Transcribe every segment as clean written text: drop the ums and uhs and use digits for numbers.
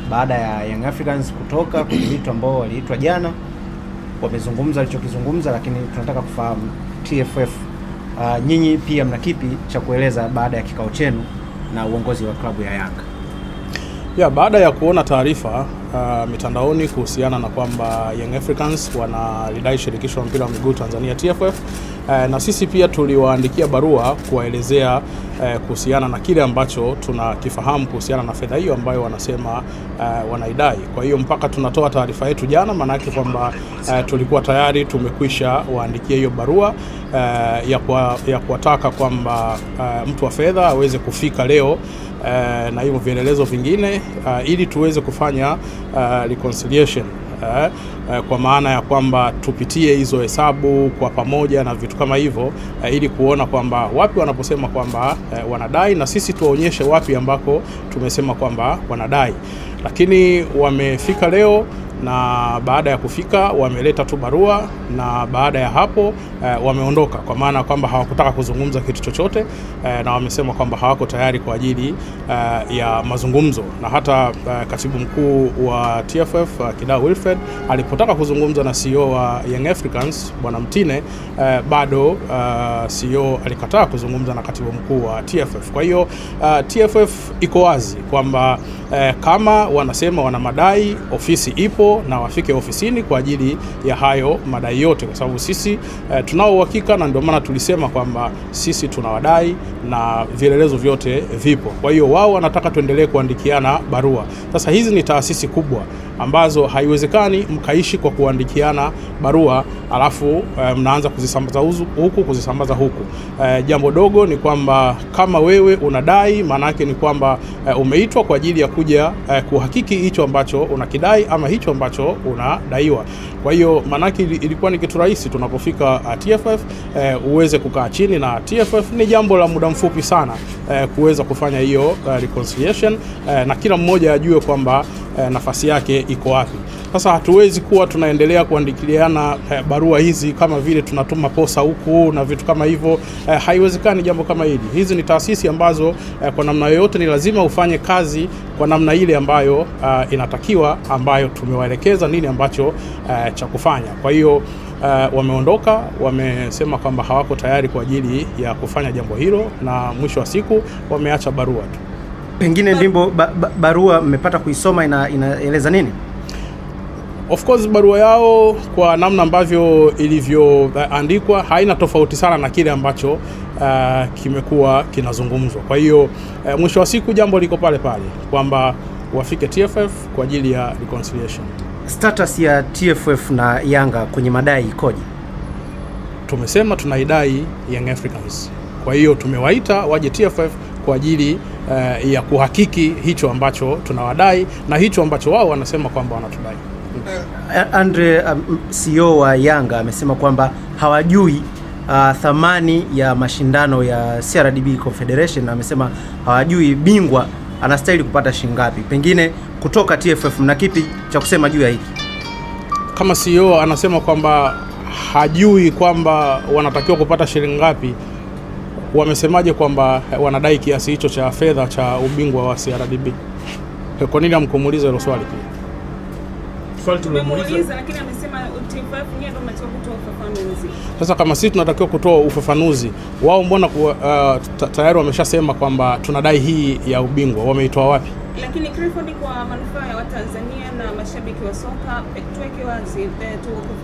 baada ya Young Africans kutoka kwenye vitu ambao waliitwa jana, wamezungumza alichokizungumza, lakini tunataka kufahamu TFF, nyinyi pia mna kipi cha kueleza baada ya kikao chenu na uongozi wa klabu ya Yanga? Baada ya kuona taarifa mitandaoni kuhusiana na kwamba Young Africans wanalidai shirikisho la mpira wa miguu Tanzania TFF, na sisi pia tuliwaandikia barua kuwaelezea kuhusiana na kile ambacho tunakifahamu kuhusiana na fedha hiyo ambayo wanasema wanaidai. Kwa hiyo mpaka tunatoa taarifa yetu jana, maana yake kwamba tulikuwa tayari tumekwisha waandikia hiyo barua ya kuwataka kwamba mtu wa fedha aweze kufika leo na hivyo vielelezo vingine ili tuweze kufanya reconciliation, kwa maana ya kwamba tupitie hizo hesabu kwa pamoja na vitu kama hivyo, ili kuona kwamba wapi wanaposema kwamba wanadai na sisi tuwaonyeshe wapi ambako tumesema kwamba wanadai. Lakini wamefika leo, na baada ya kufika wameleta tu barua, na baada ya hapo wameondoka, kwa maana kwamba hawakutaka kuzungumza kitu chochote, na wamesema kwamba hawako tayari kwa ajili ya mazungumzo. Na hata katibu mkuu wa TFF Kidau Wilfred alipotaka kuzungumza na CEO wa Young Africans Bwana Mtine, bado CEO alikataa kuzungumza na katibu mkuu wa TFF. Kwa hiyo TFF iko wazi kwamba kama wanasema wana madai, ofisi ipo na wafike ofisini kwa ajili ya hayo madai yote, kwa sababu sisi tunao uhakika, na ndio maana tulisema kwamba sisi tunawadai na vielelezo vyote vipo. Kwa hiyo wao wanataka tuendelee kuandikiana barua. Sasa hizi ni taasisi kubwa ambazo haiwezekani mkaishi kwa kuandikiana barua alafu mnaanza kuzisambaza huku kuzisambaza huku. Jambo dogo ni kwamba kama wewe unadai, maana yake ni kwamba umeitwa kwa ajili ya kuja kuhakiki hicho ambacho unakidai ama hicho ambacho unadaiwa. Kwa hiyo maana yake ilikuwa ni kitu rahisi tunapofika TFF uweze kukaa chini na TFF. Ni jambo la muda mfupi sana kuweza kufanya hiyo reconciliation, na kila mmoja ajue kwamba nafasi yake iko wapi. Sasa hatuwezi kuwa tunaendelea kuandikiliana barua hizi kama vile tunatuma posa huku na vitu kama hivyo. Haiwezekani jambo kama hili. Hizi ni taasisi ambazo kwa namna yoyote ni lazima ufanye kazi kwa namna ile ambayo inatakiwa, ambayo tumewaelekeza nini ambacho cha kufanya. Kwa hiyo wameondoka, wamesema kwamba hawako tayari kwa ajili ya kufanya jambo hilo, na mwisho wa siku wameacha barua tu. Pengine Ndimbo, barua mmepata kuisoma, inaeleza nini? Of course barua yao kwa namna ambavyo ilivyoandikwa haina tofauti sana na kile ambacho kimekuwa kinazungumzwa. Kwa hiyo mwisho wa siku jambo liko pale pale kwamba wafike TFF kwa ajili ya reconciliation. Status ya TFF na Yanga kwenye madai ikoje? Tumesema tunaidai Young Africans. Kwa hiyo tumewaita waje TFF kwa ajili ya kuhakiki hicho ambacho tunawadai na hicho ambacho wao wanasema kwamba wanatudai. Andre, CEO wa Yanga amesema kwamba hawajui thamani ya mashindano ya CRDB Confederation, amesema hawajui bingwa anastahili kupata shilingi ngapi. Pengine kutoka TFF mna kipi cha kusema juu ya hiki? Kama CEO anasema kwamba hajui kwamba wanatakiwa kupata shilingi ngapi, wamesemaje kwamba wanadai kiasi hicho cha fedha cha ubingwa wa CRDB? Kwa nini hamkumuuliza hilo swali pia? Swali tumemuuliza, lakini amesema TFF ndio mnatakiwa kutoa ufafanuzi. Sasa kama sisi tunatakiwa kutoa ufafanuzi, wao mbona tayari wameshasema kwamba tunadai hii ya ubingwa, wameitoa wapi? Lakini Clifford, kwa manufaa ya Watanzania na mashabiki wa soka, tuweke wazi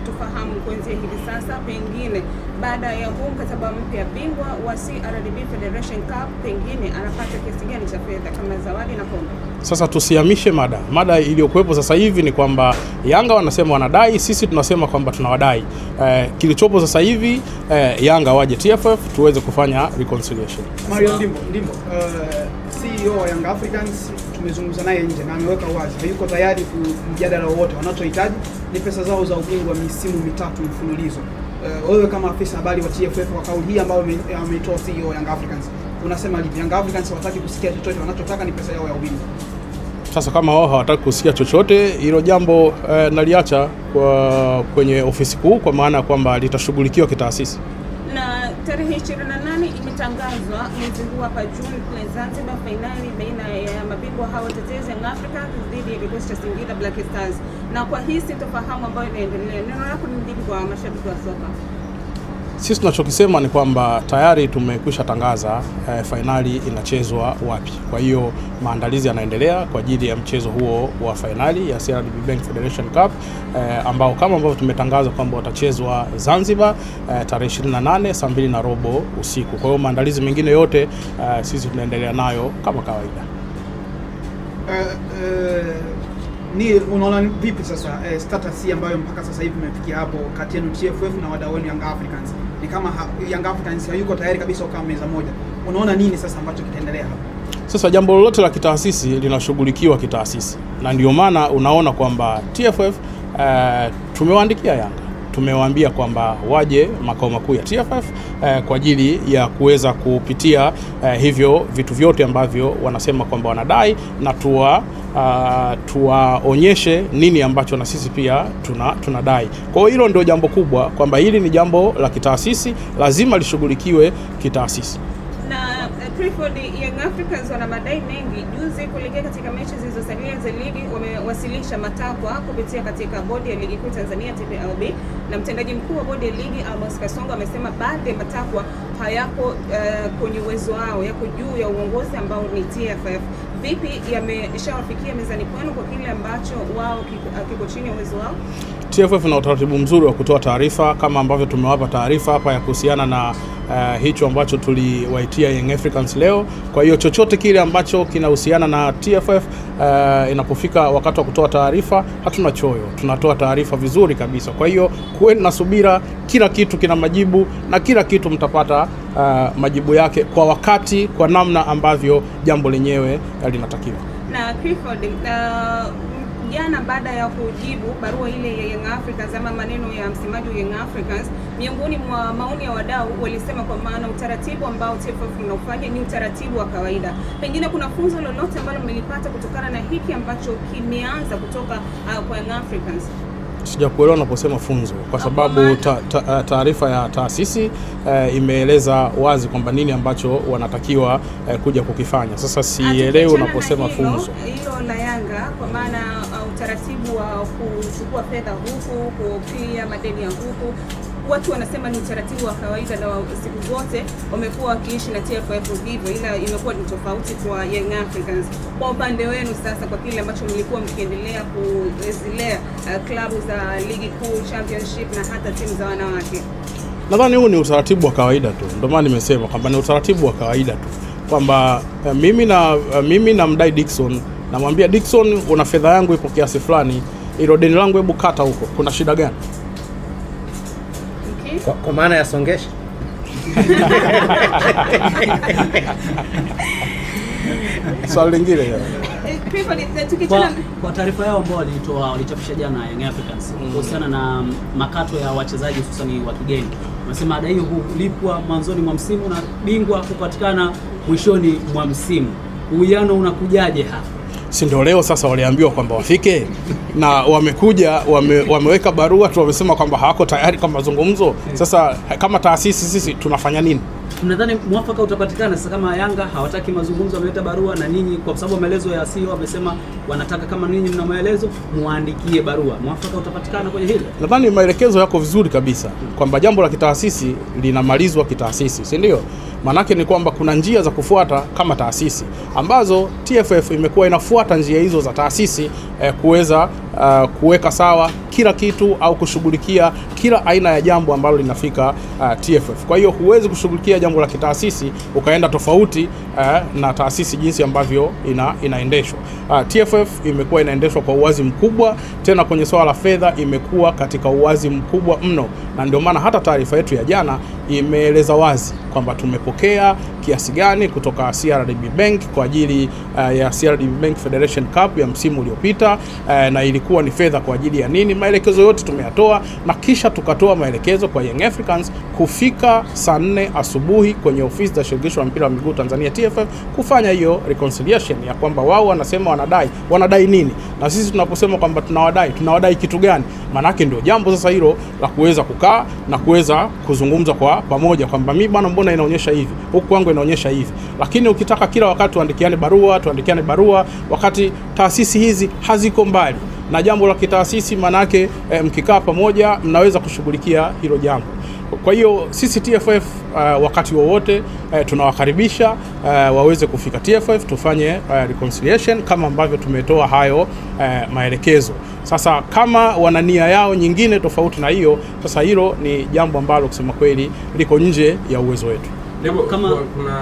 tufahamu kuanzia hivi sasa, pengine baada ya huu mkataba mpya bingwa wa CRDB Federation Cup, pengine anapata kiasi gani cha fedha kama zawadi na kombe? Sasa tusihamishe mada iliyokuwepo sasa hivi ni kwamba Yanga wanasema wanadai, sisi tunasema kwamba tunawadai. Kilichopo sasa hivi Yanga waje TFF tuweze kufanya reconciliation. Mario Ndimbo, CEO wa Young Africans, tumezungumza naye nje na ameweka wazi hayuko tayari kumjadala wote. Wanachohitaji ni pesa zao za ubingwa misimu mitatu mfululizo. Wewe kama afisa habari wa TFF, kwa kauli hii ambayo ameitoa CEO wa Young Africans, unasema lipi? Young Africans hawataki kusikia chochote, wanachotaka ni pesa yao ya ubingwa. Sasa kama wao hawataki kusikia chochote, hilo jambo naliacha kwenye ofisi kuu, kwa maana kwamba litashughulikiwa kitaasisi. Na tarehe 28 imetangazwa mwezi huu hapa Juni kule Zanzibar, fainali baina ya mabingwa hao watetezi Young Africans dhidi ya kikosi cha Singida Black Stars. Na kwa hii sintofahamu ambayo inaendelea, neno lako ni nini kwa mashabiki wa soka? Sisi tunachokisema ni kwamba tayari tumekwisha tangaza fainali inachezwa wapi. Kwa hiyo maandalizi yanaendelea kwa ajili ya mchezo huo wa fainali ya CRDB Bank Federation Cup ambao kama ambavyo tumetangaza kwamba watachezwa Zanzibar tarehe 28 saa 2:15 usiku. Kwa hiyo maandalizi mengine yote sisi tunaendelea nayo kama kawaida. Ni unaona vipi sasa status ambayo mpaka sasa hivi imefikia hapo kati yenu TFF na wadau wenu Young Africans? Ni kama Young Africans hayuko tayari kabisa kukaa meza moja. Unaona nini sasa ambacho kitaendelea hapo? Sasa jambo lolote la kitaasisi linashughulikiwa kitaasisi. Na ndio maana unaona kwamba TFF tumewaandikia Yanga. Tumewaambia kwamba waje makao makuu ya TFF kwa ajili ya kuweza kupitia hivyo vitu vyote ambavyo wanasema kwamba wanadai, na tuwaonyeshe nini ambacho na sisi pia tunadai. Kwa hiyo hilo ndio jambo kubwa, kwamba hili ni jambo la kitaasisi, lazima lishughulikiwe kitaasisi. Na Clifford, Young Africans wana madai mengi. Juzi kuelekea katika mechi zilizosalia za ligi wamewasilisha matakwa kupitia katika bodi ya ligi kuu Tanzania TPLB, na mtendaji mkuu wa bodi ya ligi Amos Kasongo amesema baadhi ya matakwa hayako kwenye uwezo wao, yako juu ya uongozi ambao ni TFF. Vipi yameshawafikia mezani kwenu kwa kile ambacho wao kiko chini ya uwezo wao? TFF na utaratibu mzuri wa kutoa taarifa kama ambavyo tumewapa taarifa hapa ya kuhusiana na hicho ambacho tuliwaitia Young Africans leo. Kwa hiyo chochote kile ambacho kinahusiana na TFF inapofika wakati wa kutoa taarifa, hatuna choyo, tunatoa taarifa vizuri kabisa. Kwa hiyo kuweni na subira, kila kitu kina majibu na kila kitu mtapata majibu yake kwa wakati, kwa namna ambavyo jambo lenyewe linatakiwa. Na Clifford, jana baada ya kujibu barua ile ya Young Africans ama maneno ya msemaji wa Young Africans, miongoni mwa maoni ya wadau walisema kwa maana utaratibu ambao TFF unaufanya ni utaratibu wa kawaida. Pengine kuna funzo lolote ambalo mmelipata kutokana na hiki ambacho kimeanza kutoka kwa Young Africans? Sijakuelewa unaposema funzo, kwa sababu taarifa ya taasisi imeeleza wazi kwamba nini ambacho wanatakiwa kuja kukifanya. Sasa sielewi unaposema funzo. Hilo la Yanga kwa maana utaratibu wa kuchukua fedha huku, kupia madeni ya huku, watu wanasema ni utaratibu wa kawaida na siku zote wamekuwa wakiishi na TFF hivyo, ila imekuwa ni tofauti kwa Young Africans. Kwa upande wenu sasa, kwa kile ambacho mlikuwa mkiendelea kuzilea klabu za ligi kuu, championship na hata timu za wanawake, nadhani huu ni utaratibu wa kawaida tu. Ndio maana nimesema kwamba ni utaratibu wa kawaida tu, kwamba mimi na mdai Dickson, namwambia Dickson, una fedha yangu ipo kiasi fulani, ilo deni langu hebu kata huko, kuna shida gani? Kwa maana ya songesha. Swali lingine kwa taarifa yao ambao walichapisha jana Young Africans kuhusiana na makato ya wachezaji hususan wa kigeni, wanasema ada hiyo hulipwa mwanzoni mwa msimu na bingwa kupatikana mwishoni mwa msimu. Uwiano unakujaje hapa? Si ndio leo sasa waliambiwa kwamba wafike na wamekuja, wameweka barua tu, wamesema kwamba hawako tayari kwa mazungumzo. Sasa kama taasisi sisi tunafanya nini? Tunadhani mwafaka utapatikana sasa kama Yanga hawataki mazungumzo, wameleta barua, na ninyi kwa sababu maelezo ya CEO wamesema wanataka kama ninyi mna maelezo muandikie barua. Mwafaka utapatikana kwenye hili? Nadhani maelekezo yako vizuri kabisa kwamba jambo la kitaasisi linamalizwa kitaasisi, si ndio? Manake ni kwamba kuna njia za kufuata kama taasisi ambazo TFF imekuwa inafuata njia hizo za taasisi kuweza kuweka sawa kila kitu au kushughulikia kila aina ya jambo ambalo linafika TFF. Kwa hiyo huwezi kushughulikia jambo la kitaasisi ukaenda tofauti na taasisi jinsi ambavyo inaendeshwa. TFF imekuwa inaendeshwa kwa uwazi mkubwa, tena kwenye swala la fedha imekuwa katika uwazi mkubwa mno, na ndio maana hata taarifa yetu ya jana imeeleza wazi kwamba tumepokea kiasi gani kutoka CRDB Bank kwa ajili ya CRDB Bank Federation Cup ya msimu uliopita, na ilikuwa ni fedha kwa ajili ya nini. Maelekezo yote tumeyatoa, na kisha tukatoa maelekezo kwa Young Africans kufika saa 4 asubuhi kwenye ofisi za shirikisho la mpira wa miguu Tanzania TFF kufanya hiyo reconciliation ya kwamba wao wanasema wanadai nini, Na sisi tunaposema kwamba tunawadai kitu gani? Manake ndio jambo sasa hilo la kuweza kukaa na kuweza kuzungumza kwa pamoja kwamba mimi bwana, mbona inaonyesha hivi, huku kwangu inaonyesha hivi. Lakini ukitaka kila wakati tuandikiane barua wakati taasisi hizi haziko mbali na jambo la kitaasisi, manake mkikaa pamoja mnaweza kushughulikia hilo jambo. Kwa hiyo sisi TFF wakati wowote tunawakaribisha waweze kufika TFF tufanye reconciliation kama ambavyo tumetoa hayo maelekezo. Sasa kama wana nia yao nyingine tofauti na hiyo, sasa hilo ni jambo ambalo kusema kweli liko nje ya uwezo wetu. Kama kuna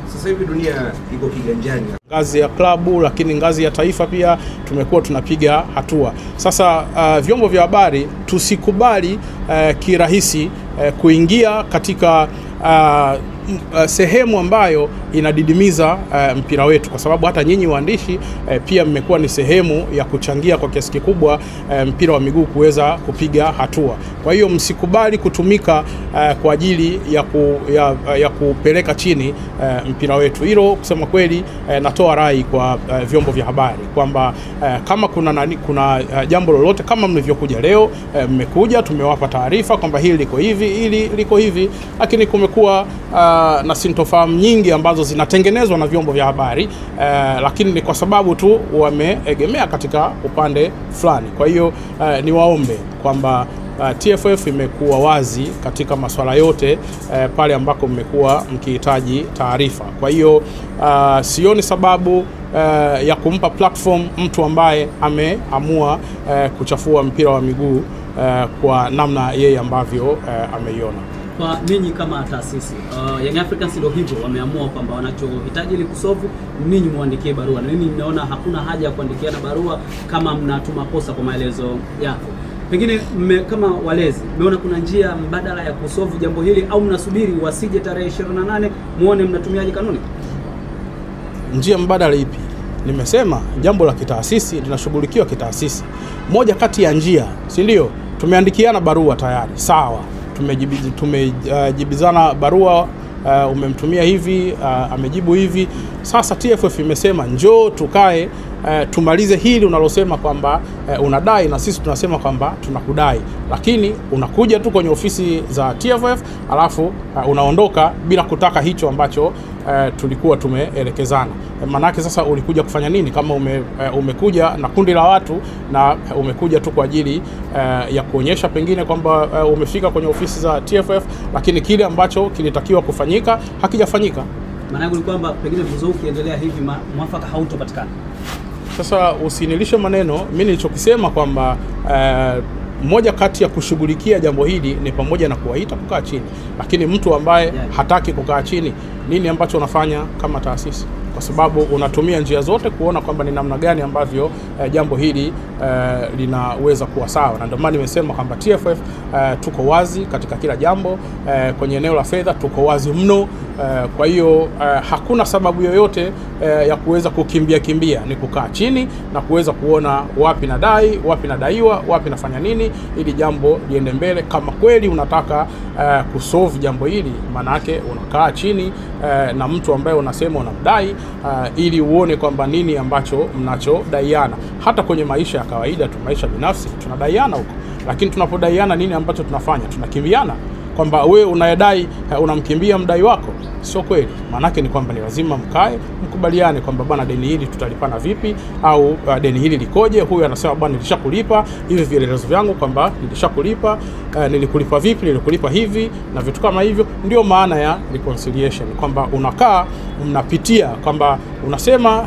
sasa hivi dunia iko kiganjani ngazi ya klabu, lakini ngazi ya taifa pia tumekuwa tunapiga hatua. Sasa vyombo vya habari tusikubali kirahisi kuingia katika sehemu ambayo inadidimiza mpira wetu, kwa sababu hata nyinyi waandishi pia mmekuwa ni sehemu ya kuchangia kwa kiasi kikubwa mpira wa miguu kuweza kupiga hatua. Kwa hiyo msikubali kutumika kwa ajili ya kupeleka chini mpira wetu. Hilo kusema kweli natoa rai kwa vyombo vya habari kwamba kama kuna jambo lolote, kama mlivyokuja leo, mmekuja tumewapa taarifa kwamba hili liko hivi, hili liko hivi, lakini kumekuwa na sintofahamu nyingi ambazo zinatengenezwa na vyombo vya habari, lakini ni kwa sababu tu wameegemea katika upande fulani. Kwa hiyo niwaombe kwamba TFF imekuwa wazi katika masuala yote pale ambako mmekuwa mkihitaji taarifa. Kwa hiyo sioni sababu ya kumpa platform mtu ambaye ameamua kuchafua mpira wa miguu kwa namna yeye ambavyo ameiona. Kwa ninyi kama taasisi, Young Africans ndio hivyo wameamua kwamba wanachohitaji ili kusolve ninyi muandikie barua, na ninyi mnaona hakuna haja ya kuandikiana barua kama mnatuma posa kwa maelezo yako. Pengine kama walezi mmeona kuna njia mbadala ya kusolve jambo hili, au mnasubiri wasije tarehe 28 muone mnatumiaje kanuni? Njia mbadala ipi? Nimesema jambo la kitaasisi linashughulikiwa kitaasisi. Moja kati ya njia, si ndio? Tumeandikiana barua tayari, sawa. Tumejibizana barua, umemtumia hivi, amejibu hivi. Sasa TFF imesema njoo tukae tumalize hili unalosema kwamba unadai, na sisi tunasema kwamba tunakudai, lakini unakuja tu kwenye ofisi za TFF alafu unaondoka bila kutaka hicho ambacho tulikuwa tumeelekezana. Manake sasa ulikuja kufanya nini kama umekuja na kundi la watu na umekuja tu kwa ajili ya kuonyesha pengine kwamba umefika kwenye ofisi za TFF, lakini kile ambacho kilitakiwa kufanyika hakijafanyika. Maana ni kwamba pengine mzozo ukiendelea hivi mwafaka hautopatikana. Sasa usinilishe maneno. Mimi nilichokisema kwamba moja kati ya kushughulikia jambo hili ni pamoja na kuwaita kukaa chini, lakini mtu ambaye hataki kukaa chini, nini ambacho unafanya kama taasisi? Kwa sababu unatumia njia zote kuona kwamba ni namna gani ambavyo jambo hili linaweza kuwa sawa. Na ndio maana nimesema kwamba TFF tuko wazi katika kila jambo, kwenye eneo la fedha tuko wazi mno. Kwa hiyo hakuna sababu yoyote ya kuweza kimbia, ni kukaa chini na kuweza kuona wapi nadai, wapi nadaiwa, wapi nafanya nini ili jambo liende mbele. Kama kweli unataka kusolve jambo hili, maana yake unakaa chini na mtu ambaye unasema unamdai, ili uone kwamba nini ambacho mnachodaiana. Hata kwenye maisha ya kawaida tu, maisha binafsi, tunadaiana huko, lakini tunapodaiana nini ambacho tunafanya? Tunakimbiana. Kwamba wewe unayedai unamkimbia mdai wako, sio kweli. Maanake ni kwamba ni lazima mkae mkubaliane kwamba bwana, deni hili tutalipana vipi, au deni hili likoje. Huyu anasema bwana, nilishakulipa hivi vielelezo vyangu kwamba nilishakulipa, nilikulipa vipi, nilikulipa hivi na vitu kama hivyo. Ndio maana ya reconciliation, kwamba unakaa mnapitia kwamba unasema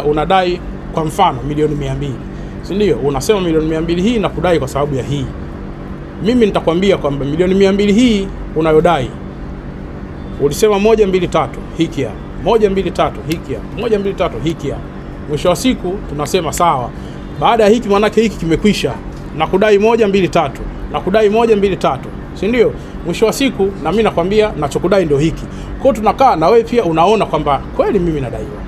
unadai kwa mfano milioni 200, si ndio? Unasema milioni 200 hii nakudai kwa sababu ya hii. Mimi nitakwambia kwamba milioni 200 hii unayodai ulisema 1 2 3 hiki hapa, 1 2 3 hiki hapa, 1 2 3 hiki hapa. Mwisho wa siku tunasema sawa, baada ya hiki manake hiki kimekwisha, nakudai 1 2 3, nakudai 1 2 3, si ndio? Mwisho wa siku na mimi nakwambia nachokudai ndio hiki. Kwa hiyo tunakaa na wewe pia unaona kwamba kweli mimi nadaiwa.